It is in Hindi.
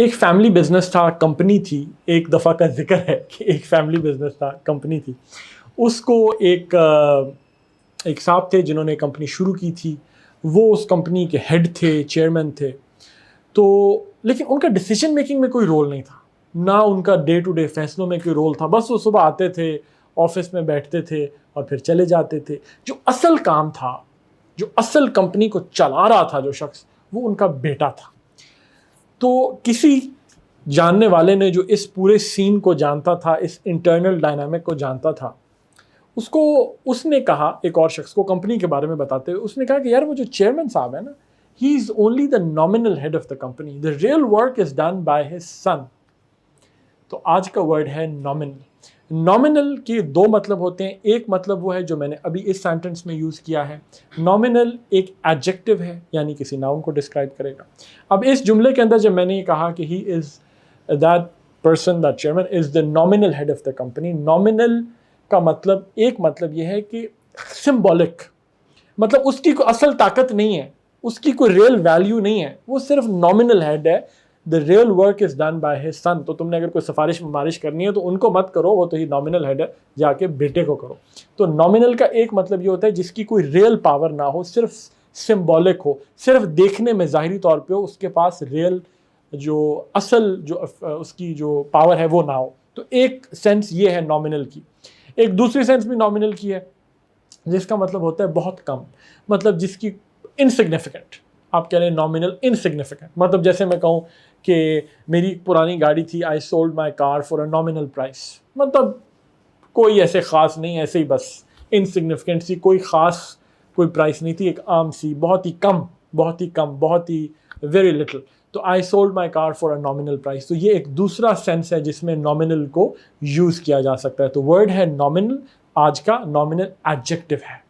एक फैमिली बिजनेस था, कंपनी थी। एक दफ़ा का जिक्र है कि एक फैमिली बिजनेस था, कंपनी थी। उसको एक साहब थे जिन्होंने कंपनी शुरू की थी। वो उस कंपनी के हेड थे, चेयरमैन थे। तो लेकिन उनका डिसीजन मेकिंग में कोई रोल नहीं था, ना उनका डे टू डे फैसलों में कोई रोल था। बस वो सुबह आते थे, ऑफिस में बैठते थे और फिर चले जाते थे। जो असल काम था, जो असल कंपनी को चला रहा था जो शख्स, वो उनका बेटा था। तो किसी जानने वाले ने जो इस पूरे सीन को जानता था, इस इंटरनल डायनामिक को जानता था, उसने कहा, एक और शख्स को कंपनी के बारे में बताते हुए उसने कहा कि यार वो जो चेयरमैन साहब है ना, he is only the nominal head of the company, the real work is done by his son. तो आज का वर्ड है नॉमिनल। नॉमिनल के दो मतलब होते हैं। एक मतलब वो है जो मैंने अभी इस सेंटेंस में यूज़ किया है। नॉमिनल एक एडजेक्टिव है, यानी किसी नाउन को डिस्क्राइब करेगा। अब इस जुमले के अंदर जब मैंने ये कहा कि he is that person, that chairman is the nominal head of the company, nominal का मतलब, एक मतलब ये है कि सिंबॉलिक, मतलब उसकी कोई असल ताकत नहीं है, उसकी कोई रियल वैल्यू नहीं है, वो सिर्फ नॉमिनल हेड है। The real work is done by his son. तो तुमने अगर कोई सिफारिश करनी है तो उनको मत करो, वो तो ही नॉमिनल हेड है, जाके बेटे को करो। तो नॉमिनल का एक मतलब ये होता है जिसकी कोई रियल पावर ना हो, सिर्फ सिंबॉलिक हो, सिर्फ देखने में ज़ाहिरी तौर पे हो, उसके पास रियल जो असल जो उसकी जो पावर है वो ना हो। तो एक सेंस ये है नॉमिनल की। एक दूसरी सेंस भी नॉमिनल की है जिसका मतलब होता है बहुत कम, मतलब जिसकी इनसिग्निफिकेंट। आप कह रहे हैं नॉमिनल इनसिग्निफिकेंट, मतलब जैसे मैं कहूँ कि मेरी पुरानी गाड़ी थी, I sold my car for a nominal price, मतलब कोई ऐसे ख़ास नहीं, ऐसे ही बस इनसिग्निफिकेंट सी, कोई ख़ास कोई प्राइस नहीं थी, एक आम सी, बहुत ही कम, बहुत ही कम, बहुत ही वेरी लिटिल। तो I sold my car for a nominal price. तो ये एक दूसरा सेंस है जिसमें नॉमिनल को यूज़ किया जा सकता है। तो वर्ड है नॉमिनल, आज का नॉमिनल एडजेक्टिव है।